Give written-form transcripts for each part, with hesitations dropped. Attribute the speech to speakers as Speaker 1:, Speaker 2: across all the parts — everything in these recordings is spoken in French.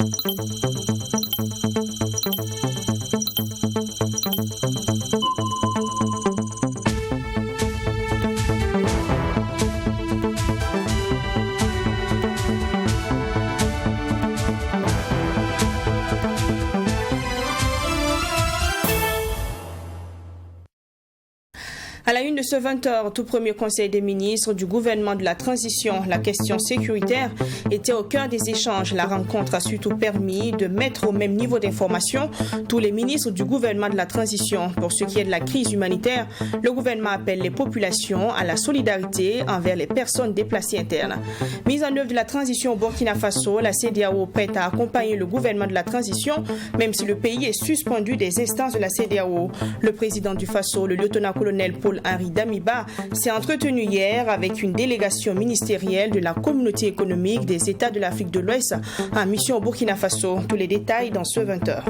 Speaker 1: À la une de ce 20h, tout premier conseil des ministres du gouvernement de la transition, la question sécuritaire était au cœur des échanges. La rencontre a surtout permis de mettre au même niveau d'information tous les ministres du gouvernement de la transition. Pour ce qui est de la crise humanitaire, le gouvernement appelle les populations à la solidarité envers les personnes déplacées internes. Mise en œuvre de la transition au Burkina Faso, la CEDEAO prête à accompagner le gouvernement de la transition, même si le pays est suspendu des instances de la CEDEAO. Le président du Faso, le lieutenant-colonel Paul-Henri Damiba, s'est entretenu hier avec une délégation ministérielle de la communauté économique des États de l'Afrique de l'Ouest en mission au Burkina Faso. Tous les détails dans ce 20h.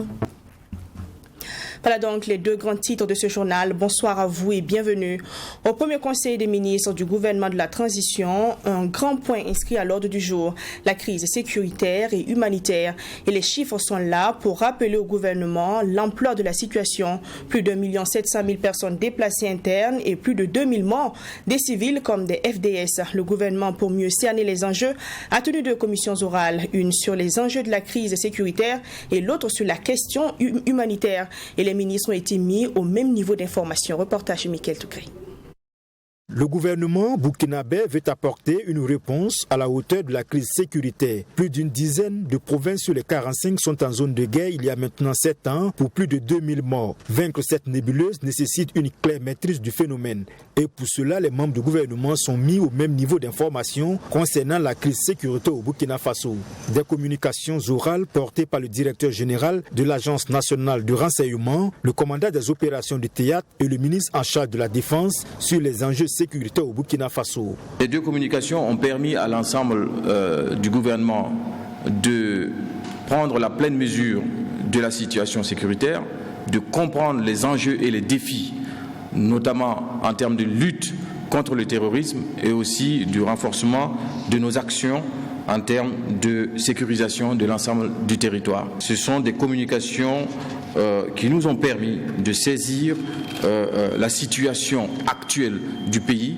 Speaker 1: Voilà donc les deux grands titres de ce journal. Bonsoir à vous et bienvenue. Au premier conseil des ministres du gouvernement de la transition, un grand point inscrit à l'ordre du jour, la crise sécuritaire et humanitaire. Et les chiffres sont là pour rappeler au gouvernement l'ampleur de la situation. Plus de 1 700 000 personnes déplacées internes et plus de 2000 morts, des civils comme des FDS. Le gouvernement, pour mieux cerner les enjeux, a tenu deux commissions orales, une sur les enjeux de la crise sécuritaire et l'autre sur la question humanitaire. Et les ministres ont été mis au même niveau d'information. Reportage de Michael Toukré.
Speaker 2: Le gouvernement burkinabé veut apporter une réponse à la hauteur de la crise sécuritaire. Plus d'une dizaine de provinces sur les 45 sont en zone de guerre il y a maintenant 7 ans pour plus de 2000 morts. Vaincre cette nébuleuse nécessite une claire maîtrise du phénomène. Et pour cela, les membres du gouvernement sont mis au même niveau d'information concernant la crise sécuritaire au Burkina Faso. Des communications orales portées par le directeur général de l'Agence nationale de renseignement, le commandant des opérations du théâtre et le ministre en charge de la défense sur les enjeux sécurité au Burkina Faso.
Speaker 3: Les deux communications ont permis à l'ensemble du gouvernement de prendre la pleine mesure de la situation sécuritaire, de comprendre les enjeux et les défis, notamment en termes de lutte contre le terrorisme et aussi du renforcement de nos actions en termes de sécurisation de l'ensemble du territoire. Ce sont des communications qui nous ont permis de saisir la situation actuelle du pays,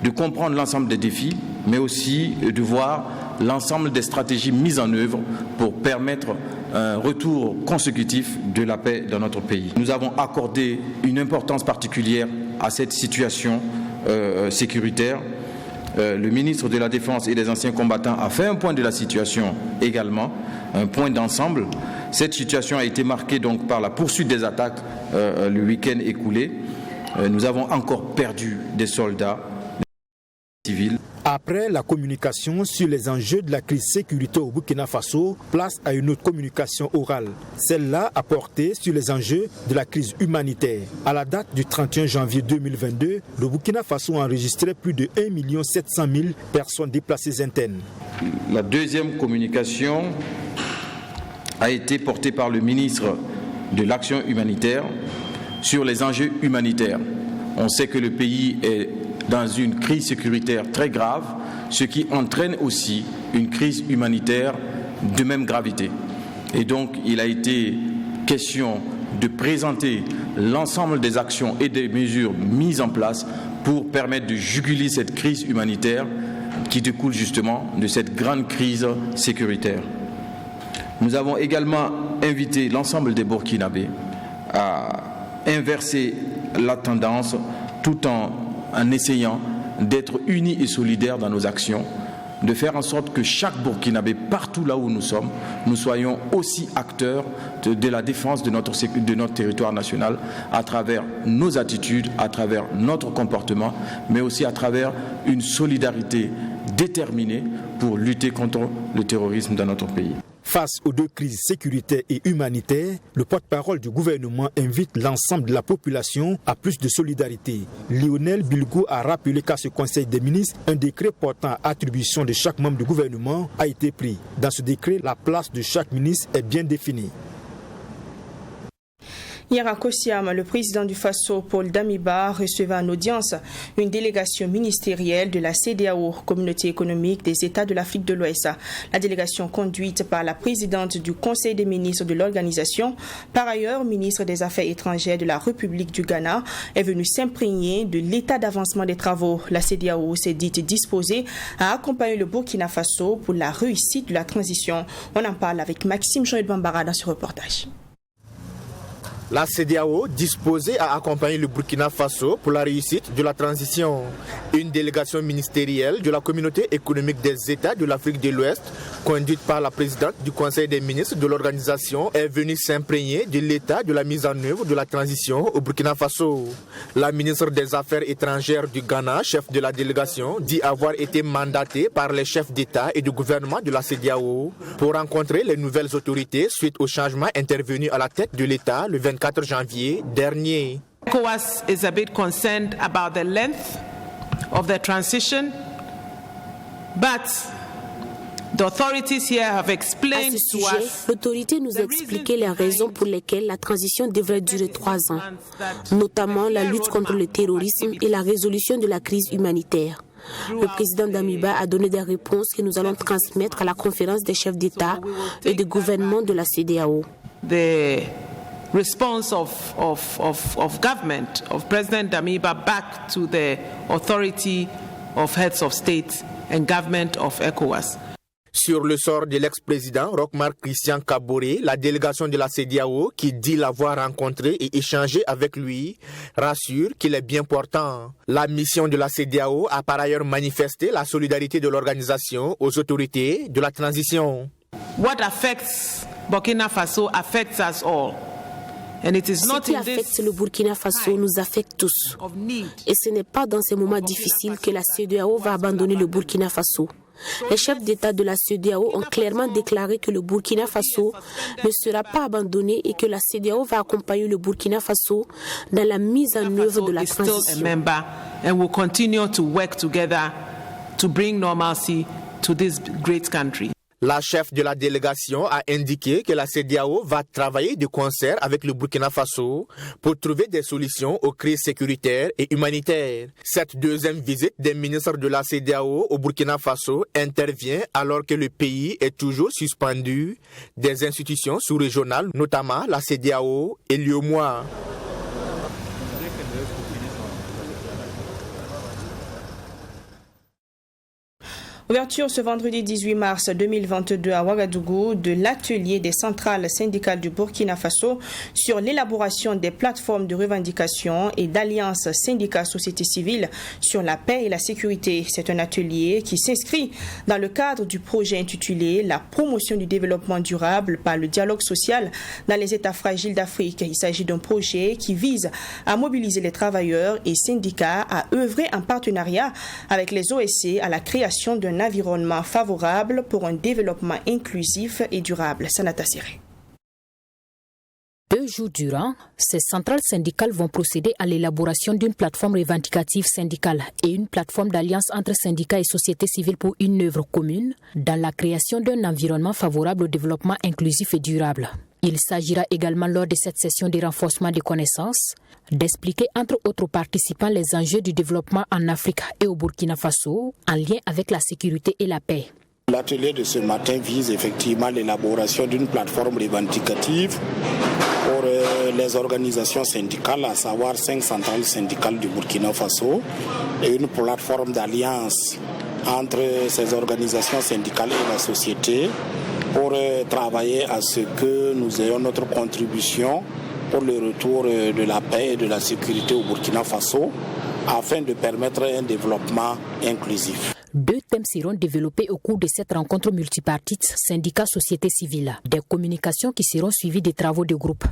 Speaker 3: de comprendre l'ensemble des défis, mais aussi de voir l'ensemble des stratégies mises en œuvre pour permettre un retour consécutif de la paix dans notre pays. Nous avons accordé une importance particulière à cette situation sécuritaire. Le ministre de la Défense et des anciens combattants a fait un point de la situation également, un point d'ensemble. Cette situation a été marquée donc par la poursuite des attaques le week-end écoulé. Nous avons encore perdu des soldats, des civils.
Speaker 2: Après la communication sur les enjeux de la crise sécuritaire au Burkina Faso, place à une autre communication orale. Celle-là a porté sur les enjeux de la crise humanitaire. À la date du 31 janvier 2022, le Burkina Faso a enregistré plus de 1 700 000 personnes déplacées internes.
Speaker 3: La deuxième communication a été portée par le ministre de l'Action humanitaire sur les enjeux humanitaires. On sait que le pays est dans une crise sécuritaire très grave, ce qui entraîne aussi une crise humanitaire de même gravité. Et donc, il a été question de présenter l'ensemble des actions et des mesures mises en place pour permettre de juguler cette crise humanitaire qui découle justement de cette grande crise sécuritaire. Nous avons également invité l'ensemble des Burkinabés à inverser la tendance tout en essayant d'être unis et solidaires dans nos actions, de faire en sorte que chaque Burkinabé, partout là où nous sommes, nous soyons aussi acteurs de la défense de notre territoire national à travers nos attitudes, à travers notre comportement, mais aussi à travers une solidarité déterminée pour lutter contre le terrorisme dans notre pays.
Speaker 2: Face aux deux crises sécuritaires et humanitaires, le porte-parole du gouvernement invite l'ensemble de la population à plus de solidarité. Lionel Bilgo a rappelé qu'à ce Conseil des ministres, un décret portant attribution de chaque membre du gouvernement a été pris. Dans ce décret, la place de chaque ministre est bien définie.
Speaker 1: Hier à Kossiam, le président du Faso, Paul Damiba, recevait en audience une délégation ministérielle de la CEDEAO, Communauté économique des États de l'Afrique de l'Ouest. La délégation conduite par la présidente du Conseil des ministres de l'organisation, par ailleurs ministre des Affaires étrangères de la République du Ghana, est venue s'imprégner de l'état d'avancement des travaux. La CEDEAO s'est dite disposée à accompagner le Burkina Faso pour la réussite de la transition. On en parle avec Maxime Jean-Yves Bambara dans ce reportage.
Speaker 2: La CEDEAO disposée à accompagner le Burkina Faso pour la réussite de la transition. Une délégation ministérielle de la Communauté économique des États de l'Afrique de l'Ouest, conduite par la présidente du Conseil des ministres de l'organisation, est venue s'imprégner de l'état de la mise en œuvre de la transition au Burkina Faso. La ministre des Affaires étrangères du Ghana, chef de la délégation, dit avoir été mandatée par les chefs d'État et de gouvernement de la CEDEAO pour rencontrer les nouvelles autorités suite au changement intervenu à la tête de l'État le 24 janvier dernier.
Speaker 4: ECOWAS is a bit concerned about the length of the transition, but the authorities here have explained
Speaker 5: à ce
Speaker 4: to
Speaker 5: sujet,
Speaker 4: us
Speaker 5: l'autorité nous a expliqué les raisons pour lesquelles la transition devrait durer 3 ans, notamment la lutte contre le terrorisme et la résolution de la crise humanitaire. Le président Damiba a donné des réponses que nous allons transmettre à la conférence des chefs d'État et de gouvernement de la CEDEAO.
Speaker 4: the response of government, of President Damiba back to the authority of heads of state and government of ECOWAS.
Speaker 2: Sur le sort de l'ex-président Roch-Marc Christian Kaboré, la délégation de la CEDEAO, qui dit l'avoir rencontré et échangé avec lui, rassure qu'il est bien portant. La mission de la CEDEAO a par ailleurs manifesté la solidarité de l'organisation aux autorités de la transition.
Speaker 4: What affects Burkina Faso affects us all. And it is
Speaker 5: Ce
Speaker 4: not
Speaker 5: qui
Speaker 4: in
Speaker 5: affecte
Speaker 4: this
Speaker 5: le Burkina Faso nous affecte tous.
Speaker 4: of need.
Speaker 5: Et ce n'est pas dans ces moments difficiles que la CEDEAO va abandonner le Burkina Faso. Les chefs d'État de la CEDEAO ont clairement déclaré que le Burkina Faso ne sera pas abandonné et que la CEDEAO va accompagner le Burkina Faso dans la mise en œuvre de la
Speaker 4: Is still a
Speaker 5: transition.
Speaker 4: member and will continue to work together to bring normalcy to this great country.
Speaker 2: La chef de la délégation a indiqué que la CEDEAO va travailler de concert avec le Burkina Faso pour trouver des solutions aux crises sécuritaires et humanitaires. Cette deuxième visite des ministres de la CEDEAO au Burkina Faso intervient alors que le pays est toujours suspendu des institutions sous-régionales, notamment la CEDEAO et l'UEMOA.
Speaker 1: Ouverture ce vendredi 18 mars 2022 à Ouagadougou de l'atelier des centrales syndicales du Burkina Faso sur l'élaboration des plateformes de revendication et d'alliances syndicats-société civile sur la paix et la sécurité. C'est un atelier qui s'inscrit dans le cadre du projet intitulé « La promotion du développement durable par le dialogue social dans les États fragiles d'Afrique ». Il s'agit d'un projet qui vise à mobiliser les travailleurs et syndicats à œuvrer en partenariat avec les OSC à la création d'un environnement favorable pour un développement inclusif et durable. Sanata Siré.
Speaker 6: 2 jours durant, ces centrales syndicales vont procéder à l'élaboration d'une plateforme revendicative syndicale et une plateforme d'alliance entre syndicats et sociétés civiles pour une œuvre commune dans la création d'un environnement favorable au développement inclusif et durable. Il s'agira également lors de cette session de renforcement des connaissances d'expliquer entre autres participants les enjeux du développement en Afrique et au Burkina Faso en lien avec la sécurité et la paix.
Speaker 7: L'atelier de ce matin vise effectivement l'élaboration d'une plateforme revendicative pour les organisations syndicales, à savoir 5 centrales syndicales du Burkina Faso et une plateforme d'alliance entre ces organisations syndicales et la société pour travailler à ce que nous ayons notre contribution pour le retour de la paix et de la sécurité au Burkina Faso afin de permettre un développement inclusif.
Speaker 6: 2 thèmes seront développés au cours de cette rencontre multipartite syndicats-société civile. Des communications qui seront suivies des travaux de groupe.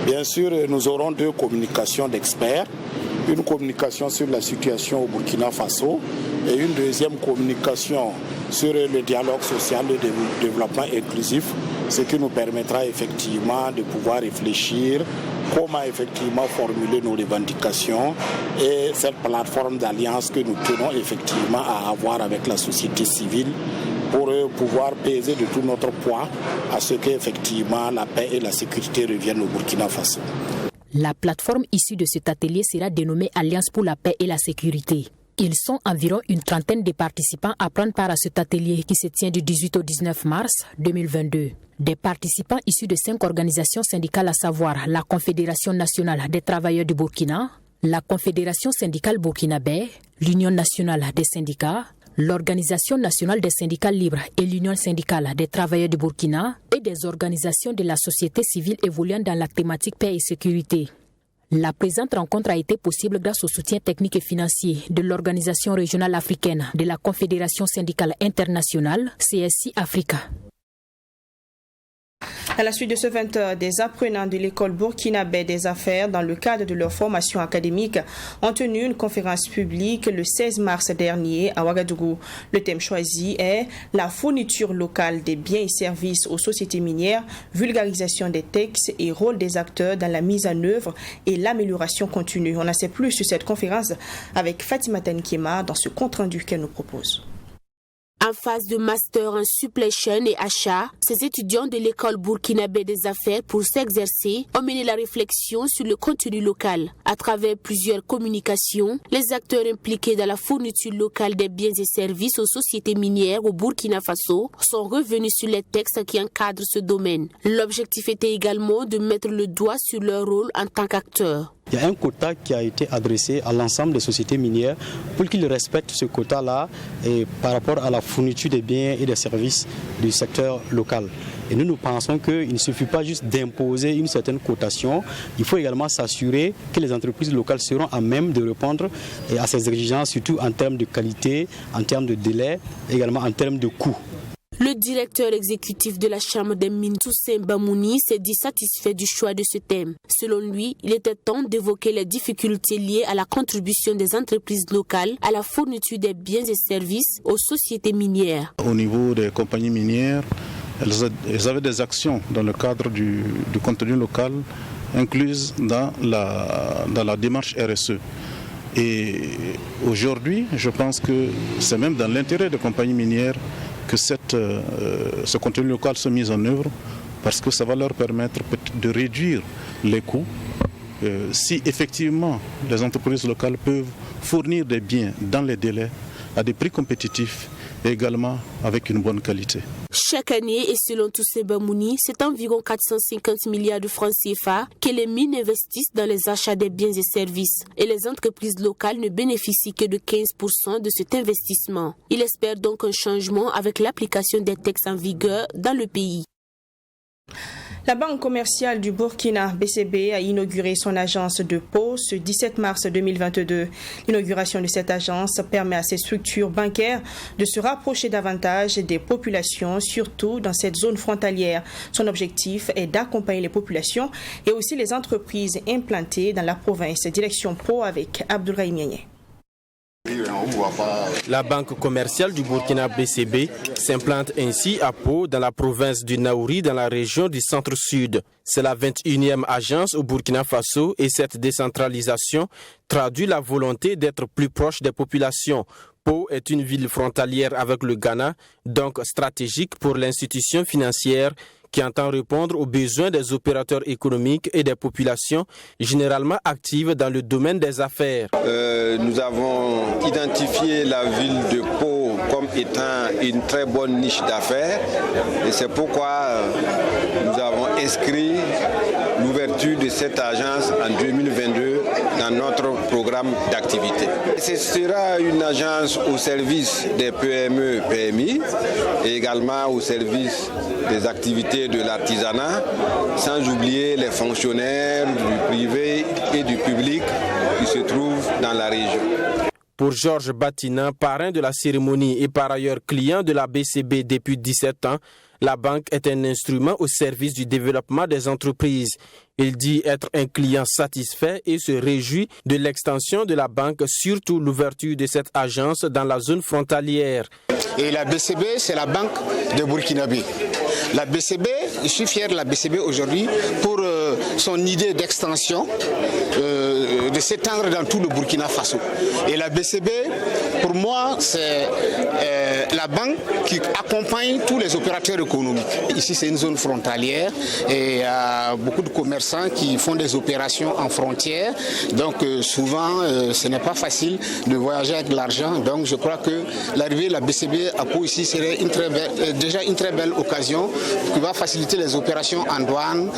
Speaker 7: Bien sûr, nous aurons 2 communications d'experts. Une communication sur la situation au Burkina Faso et une deuxième communication sur le dialogue social et le développement inclusif, ce qui nous permettra effectivement de pouvoir réfléchir comment effectivement formuler nos revendications et cette plateforme d'alliance que nous tenons effectivement à avoir avec la société civile pour pouvoir peser de tout notre poids à ce qu'effectivement la paix et la sécurité reviennent au Burkina Faso.
Speaker 6: La plateforme issue de cet atelier sera dénommée Alliance pour la paix et la sécurité. Ils sont environ une trentaine de participants à prendre part à cet atelier qui se tient du 18 au 19 mars 2022. Des participants issus de 5 organisations syndicales, à savoir la Confédération nationale des travailleurs du Burkina, la Confédération syndicale burkinabé, l'Union nationale des syndicats, l'Organisation nationale des syndicats libres et l'Union syndicale des travailleurs du Burkina et des organisations de la société civile évoluant dans la thématique paix et sécurité. La présente rencontre a été possible grâce au soutien technique et financier de l'Organisation régionale africaine de la Confédération syndicale internationale, CSI Africa.
Speaker 1: À la suite de ce 20h, des apprenants de l'école burkinabé des affaires, dans le cadre de leur formation académique, ont tenu une conférence publique le 16 mars dernier à Ouagadougou. Le thème choisi est la fourniture locale des biens et services aux sociétés minières, vulgarisation des textes et rôle des acteurs dans la mise en œuvre et l'amélioration continue. On en sait plus sur cette conférence avec Fatima Tenkiema dans ce compte-rendu qu'elle nous propose.
Speaker 5: En phase de master en supplétion et achat, ces étudiants de l'école burkinabé des affaires pour s'exercer ont mené la réflexion sur le contenu local. À travers plusieurs communications, les acteurs impliqués dans la fourniture locale des biens et services aux sociétés minières au Burkina Faso sont revenus sur les textes qui encadrent ce domaine. L'objectif était également de mettre le doigt sur leur rôle en tant qu'acteurs.
Speaker 8: Il y a un quota qui a été adressé à l'ensemble des sociétés minières pour qu'ils respectent ce quota-là par rapport à la fourniture des biens et des services du secteur local. Et nous pensons qu'il ne suffit pas juste d'imposer une certaine cotation, il faut également s'assurer que les entreprises locales seront à même de répondre à ces exigences, surtout en termes de qualité, en termes de délai, également en termes de coûts.
Speaker 5: Le directeur exécutif de la Chambre des mines, Toussaint Bamouni, s'est dit satisfait du choix de ce thème. Selon lui, il était temps d'évoquer les difficultés liées à la contribution des entreprises locales à la fourniture des biens et services aux sociétés minières.
Speaker 9: Au niveau des compagnies minières, elles avaient des actions dans le cadre du contenu local, incluses dans la démarche RSE. Et aujourd'hui, je pense que c'est même dans l'intérêt des compagnies minières que ce contenu local soit mis en œuvre, parce que ça va leur permettre de réduire les coûts. Si effectivement les entreprises locales peuvent fournir des biens dans les délais, à des prix compétitifs et également avec une bonne qualité.
Speaker 5: Chaque année, et selon Toussaint Bamouni, c'est environ 450 milliards de francs CFA que les mines investissent dans les achats des biens et services. Et les entreprises locales ne bénéficient que de 15% de cet investissement. Il espère donc un changement avec l'application des textes en vigueur dans le pays.
Speaker 1: La Banque commerciale du Burkina, BCB, a inauguré son agence de Pau ce 17 mars 2022. L'inauguration de cette agence permet à ces structures bancaires de se rapprocher davantage des populations, surtout dans cette zone frontalière. Son objectif est d'accompagner les populations et aussi les entreprises implantées dans la province. Direction Pau avec Abdoulaye Miagne.
Speaker 10: La banque commerciale du Burkina BCB s'implante ainsi à Pau, dans la province du Naouri, dans la région du centre-sud. C'est la 21e agence au Burkina Faso et cette décentralisation traduit la volonté d'être plus proche des populations. Pau est une ville frontalière avec le Ghana, donc stratégique pour l'institution financière qui entend répondre aux besoins des opérateurs économiques et des populations généralement actives dans le domaine des affaires.
Speaker 11: Nous avons identifié la ville de Pau comme étant une très bonne niche d'affaires et c'est pourquoi nous avons inscrit l'ouverture de cette agence en 2022 dans notre programme d'activité. Ce sera une agence au service des PME, PMI et également au service des activités de l'artisanat, sans oublier les fonctionnaires du privé et du public qui se trouvent dans la région.
Speaker 10: Pour Georges Batina, parrain de la cérémonie et par ailleurs client de la BCB depuis 17 ans, la banque est un instrument au service du développement des entreprises. Il dit être un client satisfait et se réjouit de l'extension de la banque, surtout l'ouverture de cette agence dans la zone frontalière.
Speaker 12: Et la BCB, c'est la banque de Burkinabé. La BCB, je suis fier de la BCB aujourd'hui pour son idée d'extension, de s'étendre dans tout le Burkina Faso. Et la BCB Pour moi, c'est la banque qui accompagne tous les opérateurs économiques. Ici, c'est une zone frontalière et il y a beaucoup de commerçants qui font des opérations en frontière. Donc souvent, ce n'est pas facile de voyager avec l'argent. Donc je crois que l'arrivée de la BCB à Pau ici serait déjà une très belle occasion qui va faciliter les opérations en douane,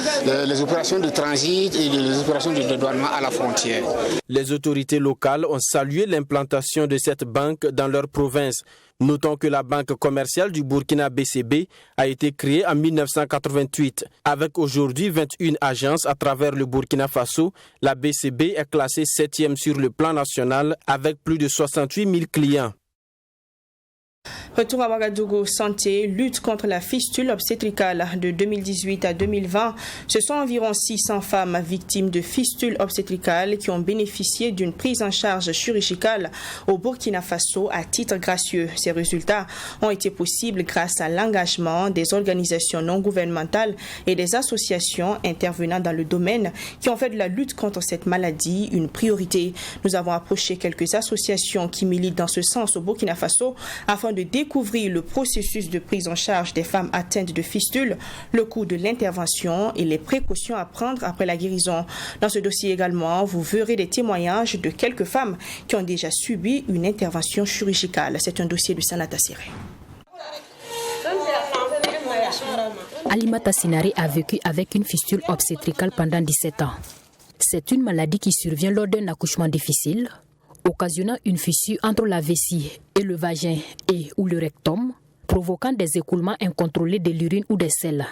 Speaker 12: les opérations de transit et les opérations de dédouanement à la frontière.
Speaker 10: Les autorités locales ont salué l'implantation de cette banque dans leur province. Notons que la banque commerciale du Burkina BCB a été créée en 1988. Avec aujourd'hui 21 agences à travers le Burkina Faso, la BCB est classée 7e sur le plan national avec plus de 68 000 clients.
Speaker 1: Retour à Ouagadougou, santé, lutte contre la fistule obstétricale de 2018 à 2020. Ce sont environ 600 femmes victimes de fistules obstétricales qui ont bénéficié d'une prise en charge chirurgicale au Burkina Faso à titre gracieux. Ces résultats ont été possibles grâce à l'engagement des organisations non gouvernementales et des associations intervenant dans le domaine qui ont fait de la lutte contre cette maladie une priorité. Nous avons approché quelques associations qui militent dans ce sens au Burkina Faso afin de découvrir le processus de prise en charge des femmes atteintes de fistules, le coût de l'intervention et les précautions à prendre après la guérison. Dans ce dossier également, vous verrez des témoignages de quelques femmes qui ont déjà subi une intervention chirurgicale. C'est un dossier de Sanata Siré.
Speaker 6: Alimata Sinari a vécu avec une fistule obstétricale pendant 17 ans. C'est une maladie qui survient lors d'un accouchement difficile, occasionnant une fissure entre la vessie et le vagin et ou le rectum, provoquant des écoulements incontrôlés de l'urine ou des selles.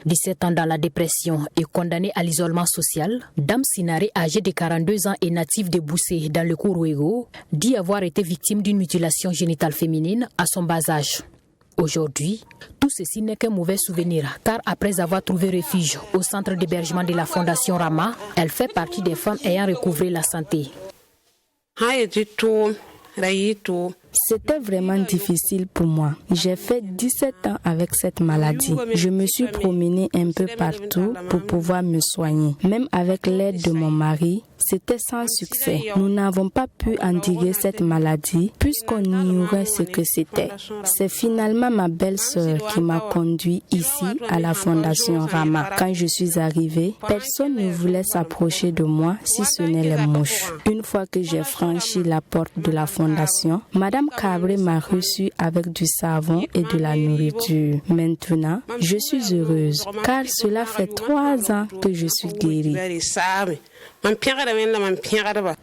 Speaker 6: 17 ans dans la dépression et condamnée à l'isolement social, Dame Sinari, âgée de 42 ans et native de Boussé dans le Kourouégo, dit avoir été victime d'une mutilation génitale féminine à son bas âge. Aujourd'hui, tout ceci n'est qu'un mauvais souvenir, car après avoir trouvé refuge au centre d'hébergement de la Fondation Rama, elle fait partie des femmes ayant recouvré la santé.
Speaker 13: C'était vraiment difficile pour moi. J'ai fait 17 ans avec cette maladie. Je me suis promenée un peu partout pour pouvoir me soigner. Même avec l'aide de mon mari, c'était sans succès. Nous n'avons pas pu endiguer cette maladie puisqu'on ignorait ce que c'était. C'est finalement ma belle-sœur qui m'a conduit ici à la Fondation Rama. Quand je suis arrivée, personne ne voulait s'approcher de moi si ce n'est les mouches. Une fois que j'ai franchi la porte de la Fondation, Madame Cabré m'a reçue avec du savon et de la nourriture. Maintenant, je suis heureuse car cela fait 3 ans que je suis guérie.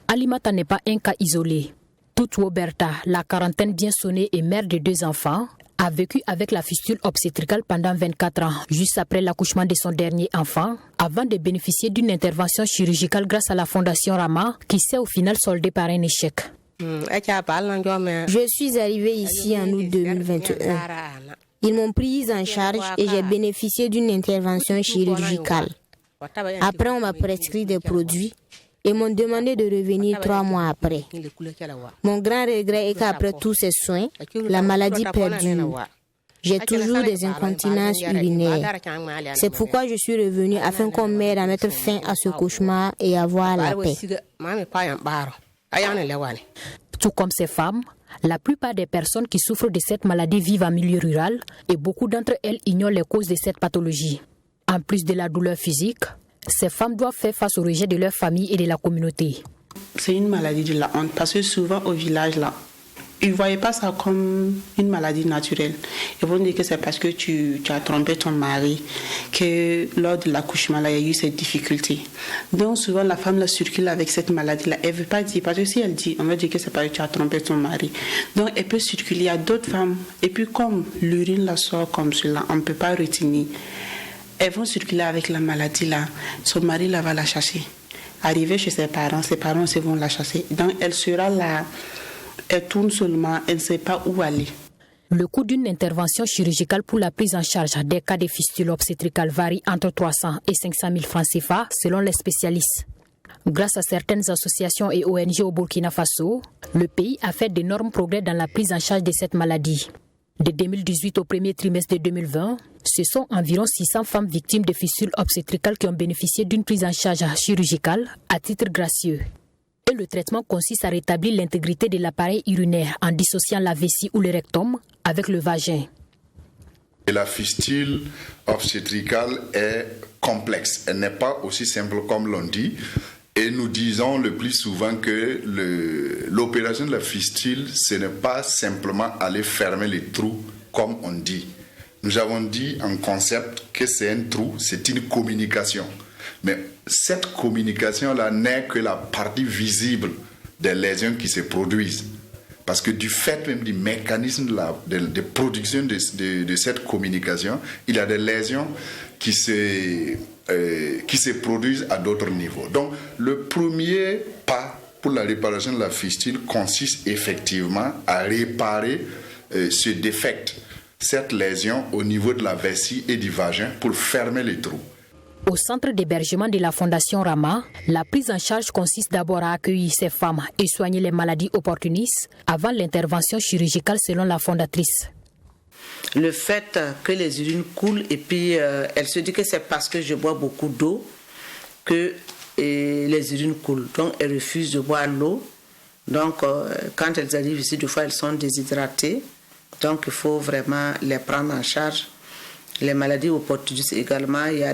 Speaker 6: Alimata n'est pas un cas isolé. Toute Roberta, la quarantaine bien sonnée et mère de 2 enfants, a vécu avec la fistule obstétricale pendant 24 ans, juste après l'accouchement de son dernier enfant, avant de bénéficier d'une intervention chirurgicale grâce à la Fondation Rama, qui s'est au final soldée par un échec.
Speaker 14: Je suis arrivée ici en août 2021. Ils m'ont prise en charge et j'ai bénéficié d'une intervention chirurgicale. Après, on m'a prescrit des produits et m'ont demandé de revenir 3 mois après. Mon grand regret est qu'après tous ces soins, la maladie perdure. J'ai toujours des incontinences urinaires. C'est pourquoi je suis revenue afin qu'on m'aide à mettre fin à ce cauchemar et avoir la paix.
Speaker 6: Tout comme ces femmes, la plupart des personnes qui souffrent de cette maladie vivent en milieu rural et beaucoup d'entre elles ignorent les causes de cette pathologie. En plus de la douleur physique, ces femmes doivent faire face au rejet de leur famille et de la communauté.
Speaker 15: C'est une maladie de la honte parce que souvent au village, là, ils ne voyaient pas ça comme une maladie naturelle. Ils vont dire que c'est parce que tu as trompé ton mari que lors de l'accouchement, là, il y a eu cette difficulté. Donc souvent, la femme là, circule avec cette maladie-là. Elle ne veut pas dire, parce que si elle dit, on va dire que c'est parce que tu as trompé ton mari. Donc elle peut circuler. Il y a d'autres femmes. Et puis comme l'urine la sort comme cela, on ne peut pas retenir. Elles vont circuler avec la maladie là. Son mari là va la chasser. Arriver chez ses parents aussi vont la chasser. Donc elle sera là. Elle tourne seulement, elle ne sait pas où aller.
Speaker 6: Le coût d'une intervention chirurgicale pour la prise en charge des cas de fistule obstétricale varie entre 300 et 500 000 francs CFA selon les spécialistes. Grâce à certaines associations et ONG au Burkina Faso, le pays a fait d'énormes progrès dans la prise en charge de cette maladie. De 2018 au premier trimestre de 2020, ce sont environ 600 femmes victimes de fistules obstétricales qui ont bénéficié d'une prise en charge chirurgicale à titre gracieux. Et le traitement consiste à rétablir l'intégrité de l'appareil urinaire en dissociant la vessie ou le rectum avec le vagin.
Speaker 16: Et la fistule obstétricale est complexe. Elle n'est pas aussi simple comme l'on dit. Et nous disons le plus souvent que l'opération de la fistule, ce n'est pas simplement aller fermer les trous comme on dit. Nous avons dit en concept que c'est un trou, c'est une communication. Mais cette communication-là n'est que la partie visible des lésions qui se produisent. Parce que du fait même du mécanisme de production de cette communication, il y a des lésions qui se produisent à d'autres niveaux. Donc, le premier pas pour la réparation de la fistule consiste effectivement à réparer ce défect, cette lésion au niveau de la vessie et du vagin pour fermer les trous.
Speaker 6: Au centre d'hébergement de la Fondation Rama, la prise en charge consiste d'abord à accueillir ces femmes et soigner les maladies opportunistes avant l'intervention chirurgicale selon la fondatrice.
Speaker 17: Le fait que les urines coulent et puis elle se dit que c'est parce que je bois beaucoup d'eau que les urines coulent. Donc elle refuse de boire l'eau. Donc quand elles arrivent ici, des fois elles sont déshydratées. Donc il faut vraiment les prendre en charge. Les maladies opportunistes également, il y a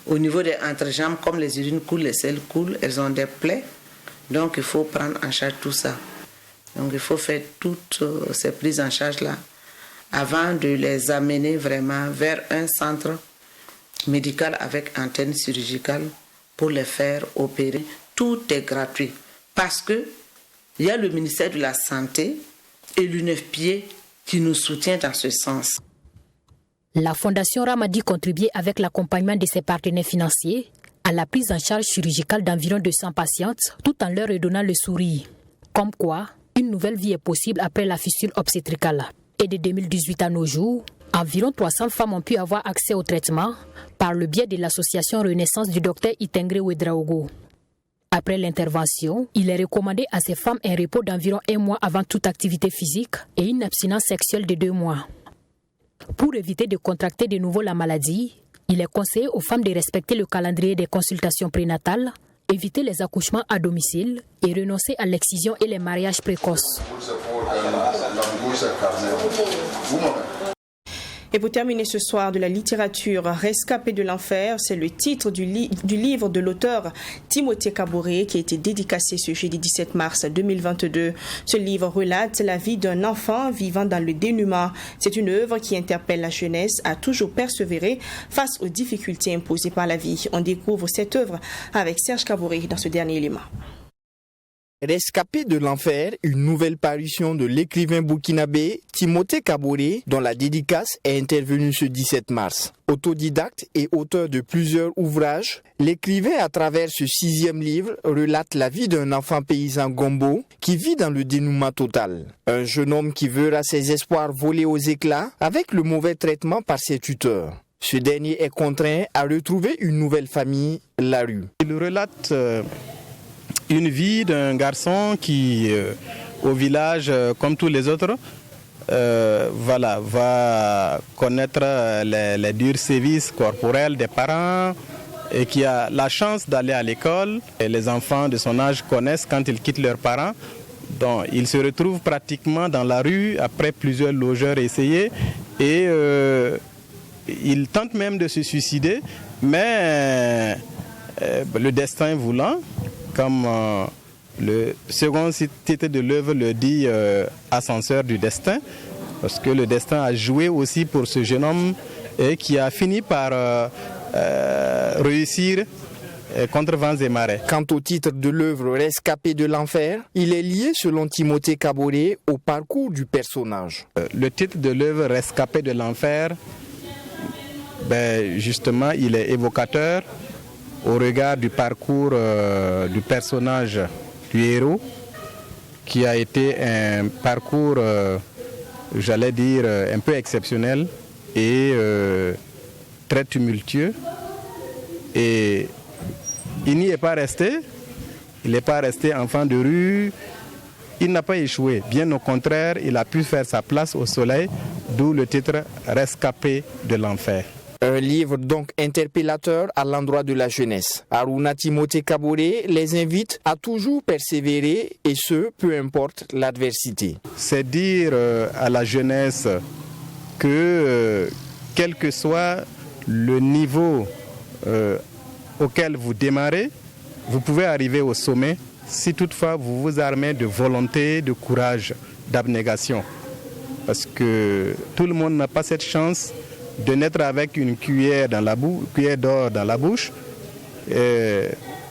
Speaker 17: au niveau des entrejambes, comme les urines coulent, les selles coulent, elles ont des plaies. Donc il faut prendre en charge tout ça. Donc il faut faire toutes ces prises en charge-là avant de les amener vraiment vers un centre médical avec antenne chirurgicale pour les faire opérer. Tout est gratuit parce que il y a le ministère de la Santé et l'UNFPA qui nous soutient dans ce sens.
Speaker 6: La Fondation Ramadi contribue avec l'accompagnement de ses partenaires financiers à la prise en charge chirurgicale d'environ 200 patientes tout en leur redonnant le sourire. Comme quoi, une nouvelle vie est possible après la fistule obstétricale. Et de 2018 à nos jours, environ 300 femmes ont pu avoir accès au traitement par le biais de l'association Renaissance du Dr Itengre Ouedraogo. Après l'intervention, il est recommandé à ces femmes un repos d'environ 1 mois avant toute activité physique et une abstinence sexuelle de 2 mois. Pour éviter de contracter de nouveau la maladie, il est conseillé aux femmes de respecter le calendrier des consultations prénatales, éviter les accouchements à domicile et renoncer à l'excision et les mariages précoces.
Speaker 1: Et pour terminer ce soir de la littérature, Rescapé de l'enfer, c'est le titre du livre de l'auteur Timothée Kaboré qui a été dédicacé ce jeudi 17 mars 2022. Ce livre relate la vie d'un enfant vivant dans le dénuement. C'est une œuvre qui interpelle la jeunesse à toujours persévérer face aux difficultés imposées par la vie. On découvre cette œuvre avec Serge Kaboré dans ce dernier élément.
Speaker 18: Rescapé de l'enfer, une nouvelle parution de l'écrivain burkinabé Timothée Kaboré, dont la dédicace est intervenue ce 17 mars. Autodidacte et auteur de plusieurs ouvrages, l'écrivain à travers ce 6e livre relate la vie d'un enfant paysan gombo qui vit dans le dénouement total. Un jeune homme qui verra ses espoirs voler aux éclats avec le mauvais traitement par ses tuteurs. Ce dernier est contraint à retrouver une nouvelle famille, la rue.
Speaker 8: Il relate une vie d'un garçon qui, au village, comme tous les autres, va connaître les durs sévices corporels des parents et qui a la chance d'aller à l'école. Et les enfants de son âge connaissent quand ils quittent leurs parents. Donc, il se retrouve pratiquement dans la rue après plusieurs logeurs essayés et il tente même de se suicider, mais le destin voulant, comme le second titre de l'œuvre le dit, Ascenseur du destin, parce que le destin a joué aussi pour ce jeune homme et qui a fini par réussir contre vents et marées.
Speaker 18: Quant au titre de l'œuvre Rescapé de l'enfer, il est lié selon Timothée Kaboré au parcours du personnage.
Speaker 8: Le titre de l'œuvre Rescapé de l'enfer, justement, il est évocateur au regard du parcours du personnage du héros, qui a été un parcours, j'allais dire, un peu exceptionnel et très tumultueux. Et il n'y est pas resté, il n'est pas resté enfant de rue, il n'a pas échoué. Bien au contraire, il a pu faire sa place au soleil, d'où le titre Rescapé de l'enfer.
Speaker 18: Un livre donc interpellateur à l'endroit de la jeunesse. Aruna Timothée Kaboré les invite à toujours persévérer et ce, peu importe l'adversité.
Speaker 19: C'est dire à la jeunesse que quel que soit le niveau auquel vous démarrez, vous pouvez arriver au sommet si toutefois vous vous armez de volonté, de courage, d'abnégation. Parce que tout le monde n'a pas cette chance de naître avec une cuillère d'or dans la bouche.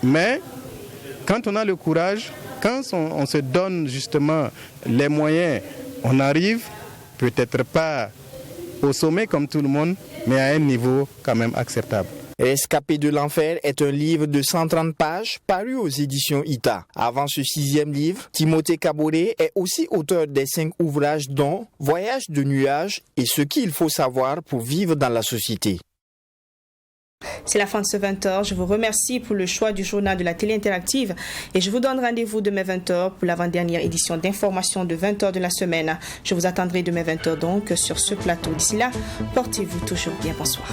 Speaker 19: Mais quand on a le courage, quand on se donne justement les moyens, on arrive peut-être pas au sommet comme tout le monde, mais à un niveau quand même acceptable.
Speaker 18: Rescapé de l'enfer est un livre de 130 pages paru aux éditions ITA. Avant ce 6e livre, Timothée Kaboré est aussi auteur des 5 ouvrages dont Voyage de nuages et ce qu'il faut savoir pour vivre dans la société.
Speaker 1: C'est la fin de ce 20h. Je vous remercie pour le choix du journal de la télé interactive et je vous donne rendez-vous demain 20h pour l'avant-dernière édition d'information de 20h de la semaine. Je vous attendrai demain 20h donc sur ce plateau. D'ici là, portez-vous toujours bien. Bonsoir.